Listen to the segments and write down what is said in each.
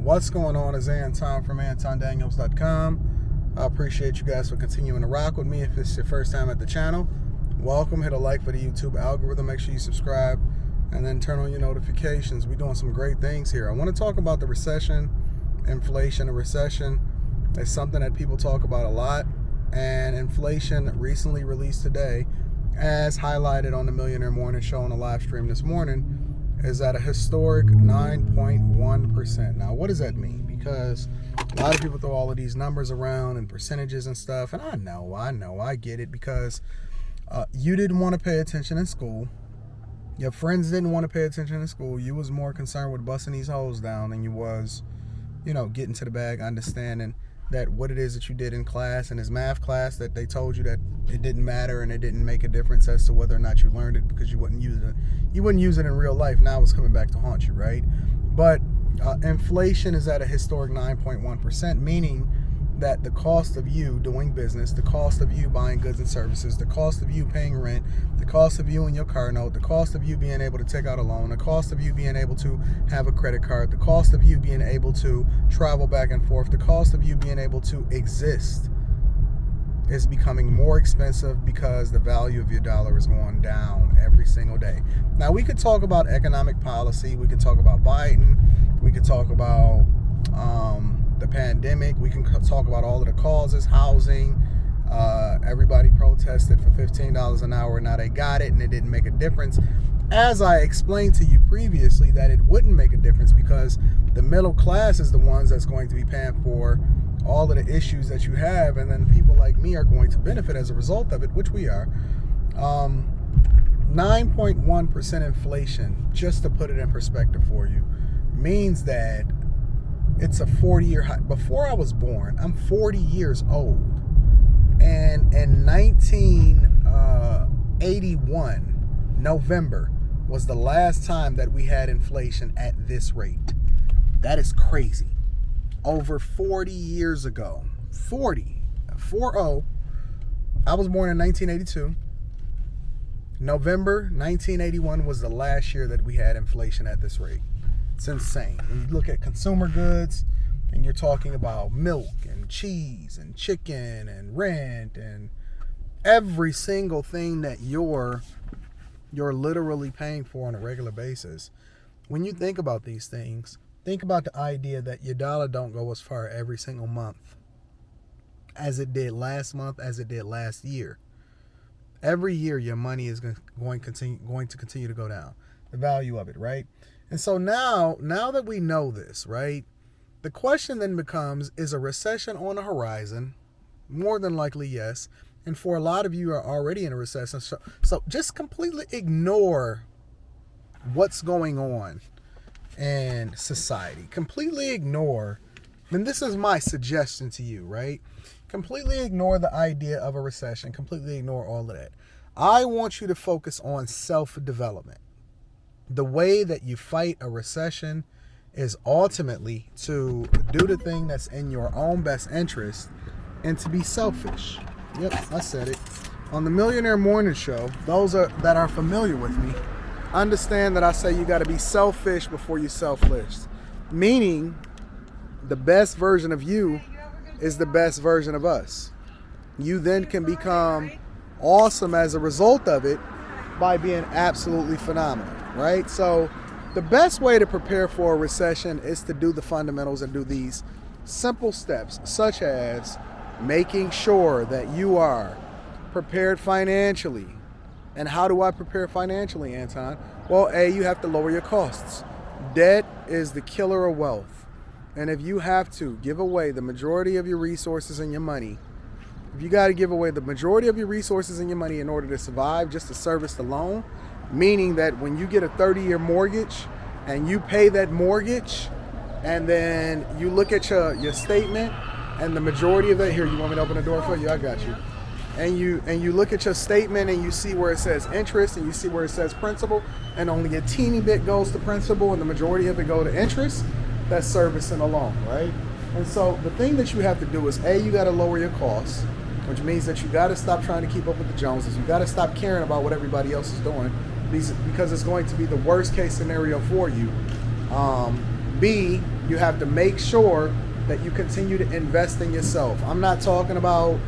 What's going on? Is Anton from AntonDaniels.com. I appreciate you guys for continuing to rock with me. If it's your first time at the channel, welcome. Hit a like for the YouTube algorithm. Make sure you subscribe and then turn on your notifications. We're doing some great things here. I want to talk about the recession, inflation. A recession is something that people talk about a lot, and inflation recently released today, as highlighted on the Millionaire Morning Show on the live stream this morning, is at a historic 9.1%. Now, what does that mean? Because a lot of people throw all of these numbers around and percentages and stuff, and I get it, because you didn't want to pay attention in school. Your friends didn't want to pay attention in school. You was more concerned with busting these hoes down than you was, getting to the bag, understanding that what it is that you did in class, in this math class, that they told you that it didn't matter and it didn't make a difference as to whether or not you learned it, because you wouldn't use it. You wouldn't use it in real life. Now it's coming back to haunt you, right? But inflation is at a historic 9.1%, meaning that the cost of you doing business, the cost of you buying goods and services, the cost of you paying rent, the cost of you and your car note, the cost of you being able to take out a loan, the cost of you being able to have a credit card, the cost of you being able to travel back and forth, the cost of you being able to exist is becoming more expensive because the value of your dollar is going down every single day. Now, we could talk about economic policy. We could talk about Biden. We could talk about the pandemic. We can talk about all of the causes, housing. Everybody protested for $15 an hour. Now they got it and it didn't make a difference. As I explained to you previously, that it wouldn't make a difference because the middle class is the ones that's going to be paying for all of the issues that you have, and then people like me are going to benefit as a result of it, which we are. 9.1% inflation, just to put it in perspective for you, means that it's a 40-year high. Before I was born, I'm 40 years old. And in 1981, November, was the last time that we had inflation at this rate. That is crazy. Over 40 years ago. 40. I was born in 1982. November 1981 was the last year that we had inflation at this rate. It's insane. When you look at consumer goods and you're talking about milk and cheese and chicken and rent and every single thing that you're literally paying for on a regular basis. When you think about these things, think about the idea that your dollar don't go as far every single month as it did last month, as it did last year. Every year your money is going to continue to go down. The value of it, right? And so now that we know this, right, the question then becomes, is a recession on the horizon? More than likely, yes. And for a lot of you are already in a recession. So just completely ignore what's going on in society. Completely ignore, and this is my suggestion to you, right? Completely ignore the idea of a recession. Completely ignore all of that. I want you to focus on self-development. The way that you fight a recession is ultimately to do the thing that's in your own best interest and to be selfish. Yep, I said it. On the Millionaire Morning Show, those that are familiar with me understand that I say you got to be selfish before you're selfless. Meaning, the best version of you is the best version of us. You then can become awesome as a result of it by being absolutely phenomenal. Right? So the best way to prepare for a recession is to do the fundamentals and do these simple steps, such as making sure that you are prepared financially. And how do I prepare financially, Anton? Well, you have to lower your costs. Debt is the killer of wealth. And if you have to give away the majority of your resources and your money, if you got to give away the majority of your resources and your money in order to survive, just to service the loan, meaning that when you get a 30-year mortgage and you pay that mortgage and then you look at your statement and the majority of that, here, you want me to open the door for you? I got you. And you look at your statement and you see where it says interest and you see where it says principal, and only a teeny bit goes to principal and the majority of it go to interest, that's servicing a loan, right? And so the thing that you have to do is, you got to lower your costs, which means that you got to stop trying to keep up with the Joneses. You got to stop caring about what everybody else is doing. because it's going to be the worst case scenario for you. B, You have to make sure that you continue to invest in yourself. I'm not talking about,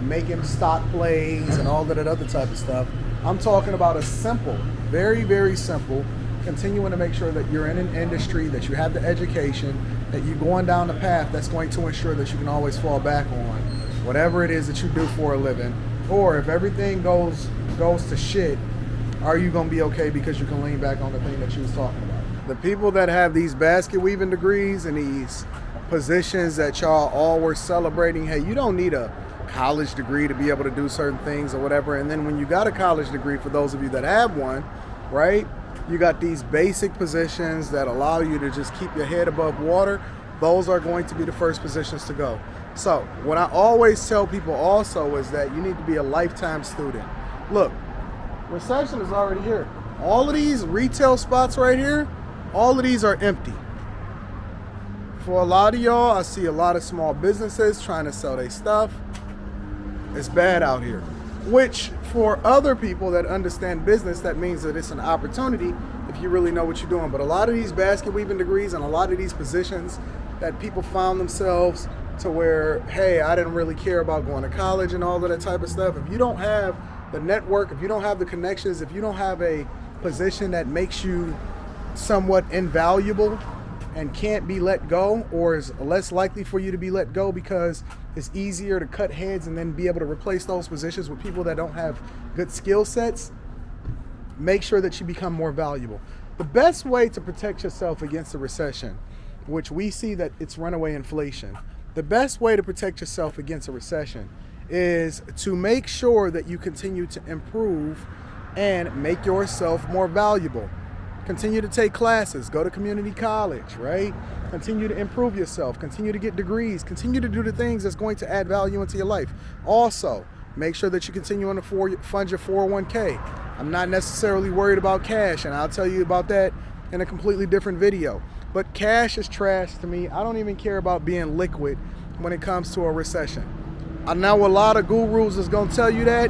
making stock plays and all that other type of stuff. I'm talking about a simple, very, very simple, continuing to make sure that you're in an industry, that you have the education, that you're going down the path that's going to ensure that you can always fall back on whatever it is that you do for a living. Or if everything goes to shit, are you going to be okay because you can lean back on the thing that you was talking about? The people that have these basket weaving degrees and these positions that y'all all were celebrating, hey, you don't need a college degree to be able to do certain things or whatever. And then when you got a college degree, for those of you that have one, right, you got these basic positions that allow you to just keep your head above water. Those are going to be the first positions to go. So what I always tell people also is that you need to be a lifetime student. Look, recession is already here. All of these retail spots right here, all of these are empty. For a lot of y'all, I see a lot of small businesses trying to sell their stuff. It's bad out here. Which for other people that understand business, that means that it's an opportunity if you really know what you're doing. But a lot of these basket weaving degrees and a lot of these positions that people found themselves to where, hey, I didn't really care about going to college and all of that type of stuff. If you don't have the network, if you don't have the connections, if you don't have a position that makes you somewhat invaluable and can't be let go, or is less likely for you to be let go because it's easier to cut heads and then be able to replace those positions with people that don't have good skill sets, make sure that you become more valuable. The best way to protect yourself against a recession, which we see that it's runaway inflation, the best way to protect yourself against a recession is to make sure that you continue to improve and make yourself more valuable. Continue to take classes, go to community college, right? Continue to improve yourself, continue to get degrees, continue to do the things that's going to add value into your life. Also, make sure that you continue to fund your 401k. I'm not necessarily worried about cash, and I'll tell you about that in a completely different video. But cash is trash to me. I don't even care about being liquid when it comes to a recession. I know a lot of gurus is going to tell you that,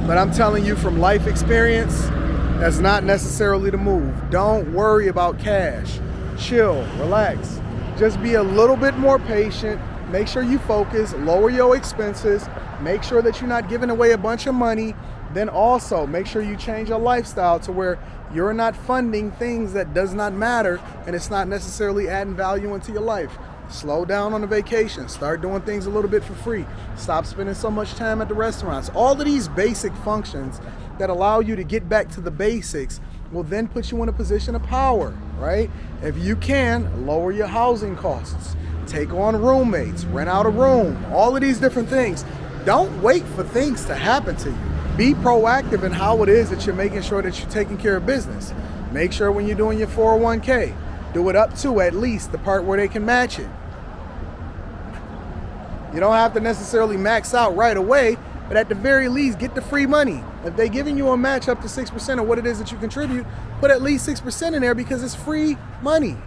but I'm telling you from life experience, that's not necessarily the move. Don't worry about cash. Chill, relax. Just be a little bit more patient. Make sure you focus, lower your expenses, make sure that you're not giving away a bunch of money. Then also make sure you change your lifestyle to where you're not funding things that does not matter and it's not necessarily adding value into your life. Slow down on the vacation. Start doing things a little bit for free. Stop spending so much time at the restaurants. All of these basic functions that allow you to get back to the basics will then put you in a position of power, right? If you can, lower your housing costs, take on roommates, rent out a room, all of these different things. Don't wait for things to happen to you. Be proactive in how it is that you're making sure that you're taking care of business. Make sure when you're doing your 401k, do it up to at least the part where they can match it. You don't have to necessarily max out right away, but at the very least, get the free money. If they're giving you a match up to 6% of what it is that you contribute, put at least 6% in there because it's free money.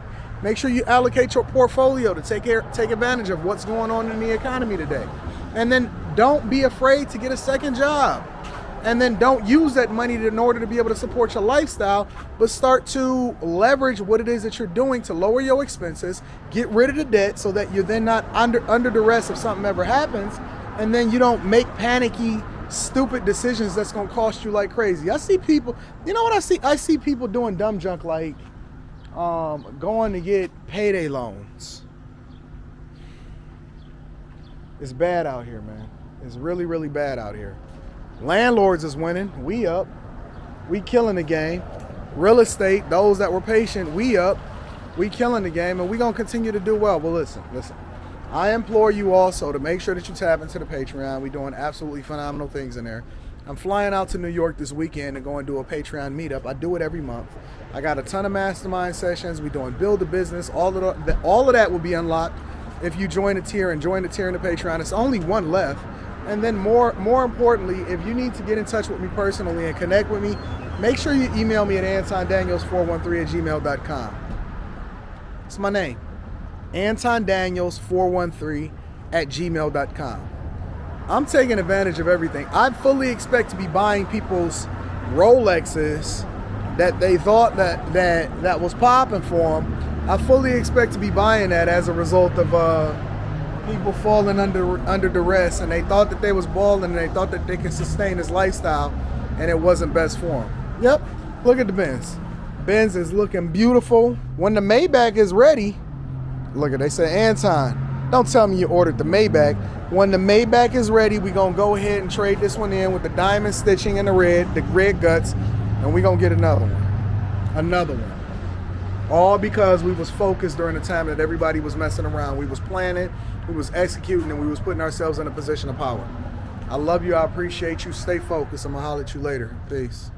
Make sure you allocate your portfolio to take advantage of what's going on in the economy today. And then don't be afraid to get a second job. And then don't use that money in order to be able to support your lifestyle, but start to leverage what it is that you're doing to lower your expenses, get rid of the debt so that you're then not under duress if something ever happens, and then you don't make panicky, stupid decisions that's going to cost you like crazy. I see people, you know what I see? I see people doing dumb junk like going to get payday loans. It's bad out here, man. It's really, really bad out here. Landlords is winning, we up. We killing the game. Real estate, those that were patient, we up. We killing the game, and we gonna continue to do well. But listen. I implore you also to make sure that you tap into the Patreon. We're doing absolutely phenomenal things in there. I'm flying out to New York this weekend to go and do a Patreon meetup. I do it every month. I got a ton of mastermind sessions. We're doing build a business. All of that will be unlocked if you join the tier and join the tier in the Patreon. It's only one left. And then more importantly, if you need to get in touch with me personally and connect with me, make sure you email me at antondaniels413@gmail.com. It's my name, antondaniels413@gmail.com. I'm taking advantage of everything. I fully expect to be buying people's Rolexes that they thought that was popping for them, I fully expect to be buying that as a result of people falling under duress, and they thought that they was balling, and they thought that they could sustain this lifestyle, and it wasn't best for them. Yep, look at the Benz. Benz is looking beautiful. When the Maybach is ready, look at, they say, Anton, don't tell me you ordered the Maybach. When the Maybach is ready, we're going to go ahead and trade this one in with the diamond stitching and the red guts, and we're going to get another one. Another one. All because we was focused during the time that everybody was messing around. We was planning, we was executing, and we was putting ourselves in a position of power. I love you. I appreciate you. Stay focused. I'm going to holler at you later. Peace.